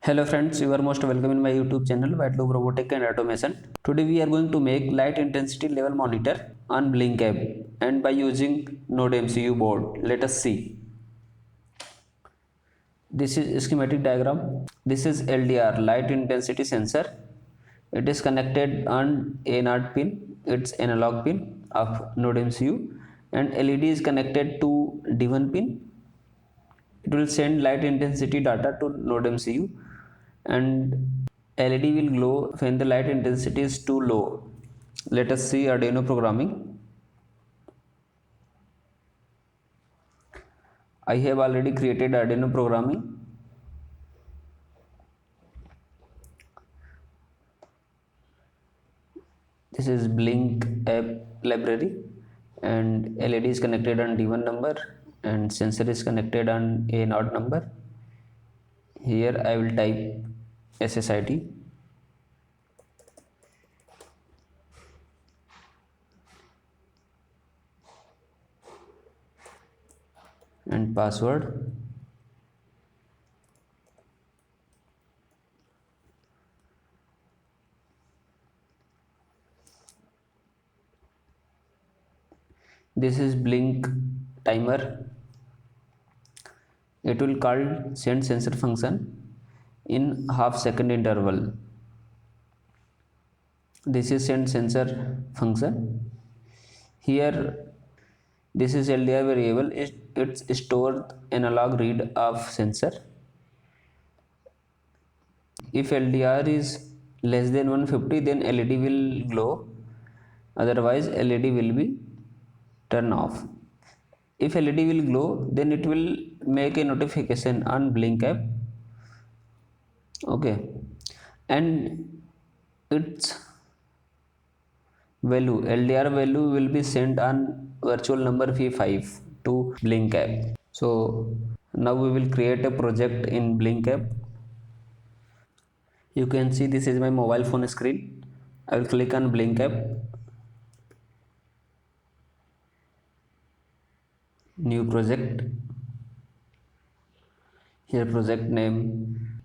Hello friends, you are most welcome in my YouTube channel White Loop Robotic and Automation. Today we are going to make light intensity level monitor on Blynk App and by using NodeMCU board. Let us see. This is schematic diagram. This is LDR, light intensity sensor. It is connected on A0 pin, its analog pin of NodeMCU, and LED is connected to D1 pin. It will send light intensity data to NodeMCU and LED will glow when the light intensity is too low. Let us see Arduino programming. I have already created Arduino programming. This is Blynk App library and LED is connected on D1 number and sensor is connected on A0 number. Here I will type SSID. And password. This is Blynk timer. It will call send sensor function in half-second interval. This is send sensor function. Here this is LDR variable. It's stored analog read of sensor. If LDR is less than 150, then LED will glow. Otherwise, LED will be turned off. If LED will glow, then it will make a notification on Blynk App. Okay, and its value, LDR value, will be sent on virtual number V5 to Blynk App. So now we will create a project in Blynk App. You can see this is my mobile phone screen. I will click on Blynk App, new project. Here project name,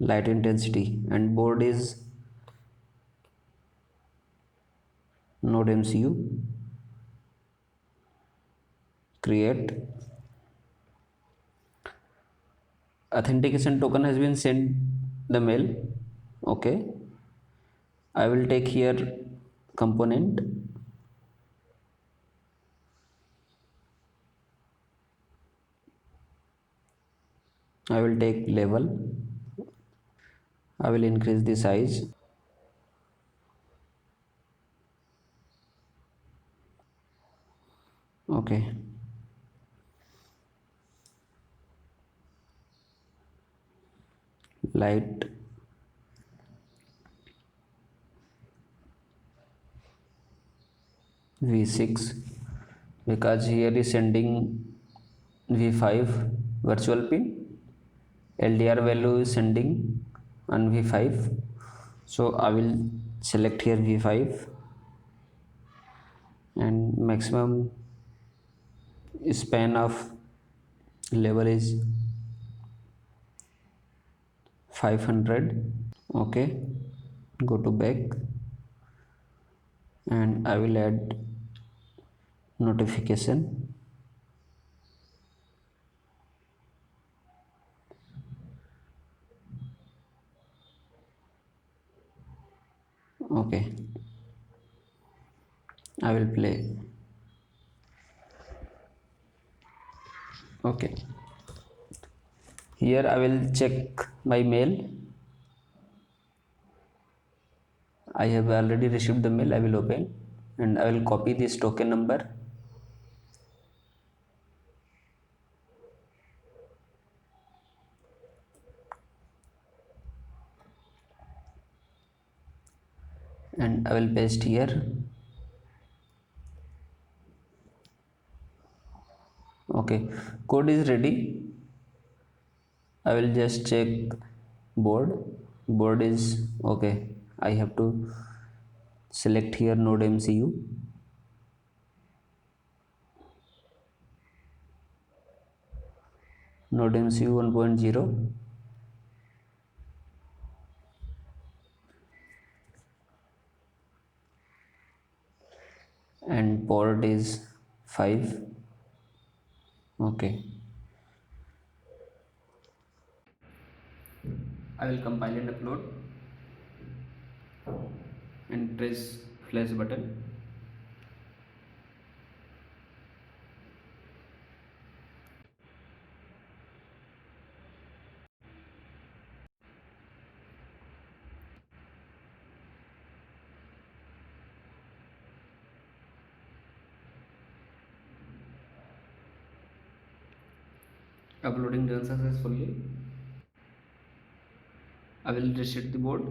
light intensity, and board is NodeMCU. Create. Authentication token has been sent the mail. Okay, I will take here component. I will take level. I will increase the size. Okay. Light V6 because here is sending V5 virtual pin. LDR value is sending on V5. So I will select here V5 and maximum span of level is 500. Okay, go to back and I will add notification. Okay, I will play. Okay, here I will check my mail. I have already received the mail. I will open and I will copy this token number. And I will paste here. Okay, code is ready. I will just check board is okay. I have to select here NodeMCU. NodeMCU 1.0, and port is 5. Okay, I will compile and upload and press flash button. Uploading done successfully. I will reset the board.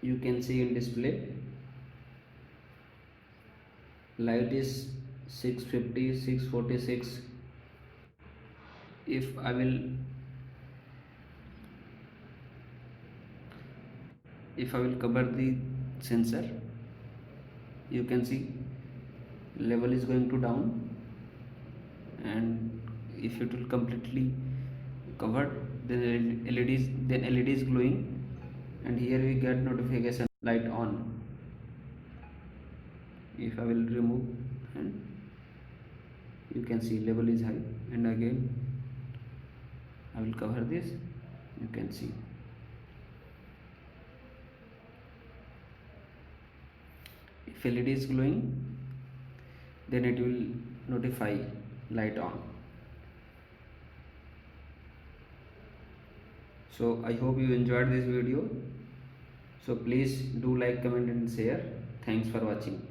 You can see in display light is 650, 646. If I will cover the sensor, you can see level is going to down, and if it will completely covered, then LED is glowing, and here we get notification light on. If I will remove, and you can see level is high, and again I will cover this, you can see if LED is glowing, then it will notify light on. So I hope you enjoyed this video. So please do like, comment and share. Thanks for watching.